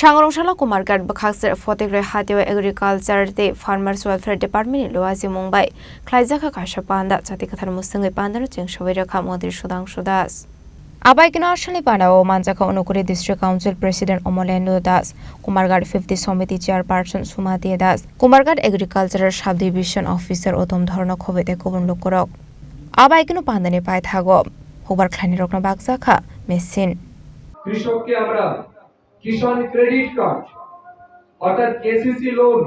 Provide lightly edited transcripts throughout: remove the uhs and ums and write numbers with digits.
Shangrongshalla Kumargat Bakhaksar Fotigre Hatiwa Agriculture the Farmers Welfare Department Loazi Mumbai Klaizaka Kashapanda Chatikathan Musangi Pandana Chingshavira Kamodi Shudang Shudas Abaikina Shali Pandao Manzaka Onokuri District Council President Omolendo Das Kumargat 50 Somiti Chairperson Sumati Das Kumargat Agricultural Subdivision Officer Otom Dhorno Kovete Kubun Lukurok Abaikino Pandani Pai Thago Hubar Klani Rokna Bakzaka Messin কৃষককে আমরা কিষাণ credit card অর্থাৎ KCC loan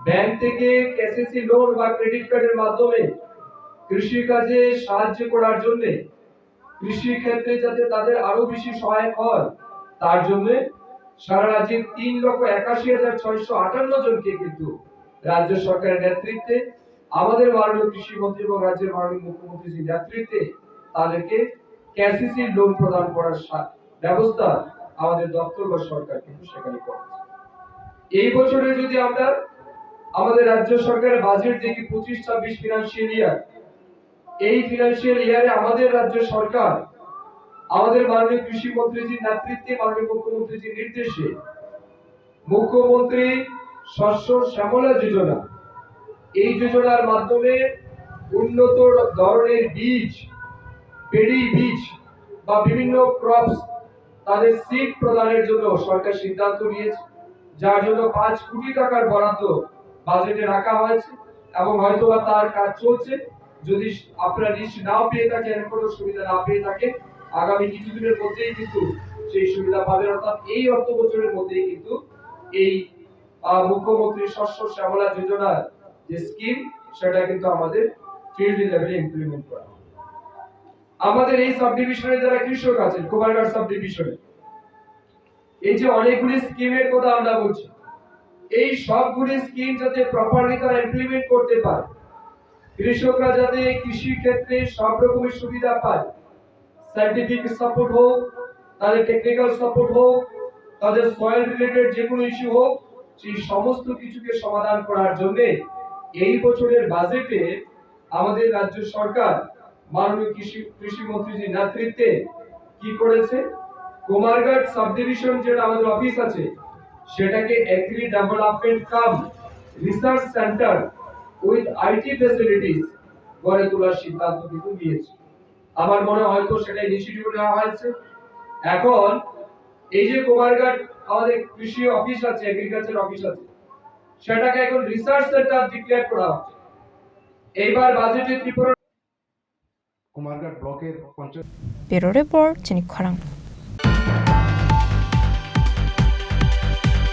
bank থেকে KCC loan বা credit কার্ডের মাধ্যমে কৃষি কাজে সাহায্য করার জন্য কৃষি ক্ষেত্রে যাতে তাদের আরো বেশি সহায়ক হয় তার জন্য সারা রাজ্যে 3,81,658 জনকে কিন্তু রাজ্য সরকারের নেতৃত্বে আমাদের মাননীয় কৃষি মন্ত্রী এবং রাজ্যের মাননীয় মুখ্যমন্ত্রীর নেতৃত্বে তাদেরকে কেসিসি লোন প্রদান করার ব্যবস্থা আমাদের দপ্তর বা সরকার কিন্তু সেখানে করেছে। এই বছরে যদি আমরা আমাদের রাজ্য সরকারের বাজেট দেখি 25-26 ফিনান্সিয়াল ইয়ার, এই ফিনান্সিয়াল ইয়ারে আমাদের রাজ্য সরকার আমাদের মাননীয় কৃষি মন্ত্রীজির নেতৃত্বে মাননীয় মুখ্যমন্ত্রীজির নির্দেশে মুখ্যমন্ত্রী শস্য শ্যামলা যোজনা, এই যোজনার মাধ্যমে উন্নত ধরনের বীজ, পেডি বীজ বা বিভিন্ন ক্রপস তাদের সিড প্রদানের জন্য সরকার সিদ্ধান্ত নিয়েছে, যার জন্য 5 কোটি টাকার বরাদ্দ বাজেটে রাখা হয়েছে এবং হয়তোবা তার কাজ চলছে। যদি আপনারা লিস্ট না পেয়ে থাকেন, কোনো সুবিধা না পেয়ে থাকেন, আগামী কিছুদিনের মধ্যেই কিন্তু সেই সুবিধা পাবেন। অর্থাৎ এই অর্থ বছরের মধ্যেই কিন্তু এই মুখ্যমন্ত্রী শস্য শ্যামলা যোজনার যে স্কিম সেটা কিন্তু আমাদের ফিল্ড লেভেলে ইমপ্লিমেন্ট করা। আমাদের এই সাব ডিভিশনে যারা কৃষক আছেন, কুমারঘাট সাব ডিভিশনে এই যে অনেকগুলি স্কিমের কথা আমরা বলছি, এই সবগুলি স্কিম যাতে প্রপারলি তারা ইমপ্লিমেন্ট করতে পারে, কৃষকরা যাতে কৃষি ক্ষেত্রে সব রকমের সুবিধা পায়, সায়েন্টিফিক সাপোর্ট হোক, তাদের টেকনিক্যাল সাপোর্ট হোক, তাদের সয়েল রিলেটেড যে কোনো ইস্যু হোক, সেই সমস্ত কিছুকে সমাধান করার জন্য এই বছরের বাজেটে আমাদের রাজ্য সরকার মাননীয় কৃষি মন্ত্রীজির নেতৃত্বে কি করেছে, কুমারঘাট সাব ডিভিশন যেটা আমাদের অফিস আছে সেটাকে agri development cum research centre with IT facilities গড়ে তোলার সিদ্ধান্ত কিন্তু নিয়েছে। আমার মনে হয় তো সেটা ইনিশিয়েটিভ নেওয়া হয়েছে। এখন এই যে কুমারঘাট আমাদের কৃষি অফিস আছে, এগ্রিকালচার অফিস আছে, সেটাকে এখন রিসার্চ সেন্টার ডিক্লেয়ার করা হচ্ছে। এইবার বাজেটে ত্রিপুরা কুমারঘাট ব্লকের পঞ্চায়েত ব্যুরো রিপোর্ট চিনিখরাং।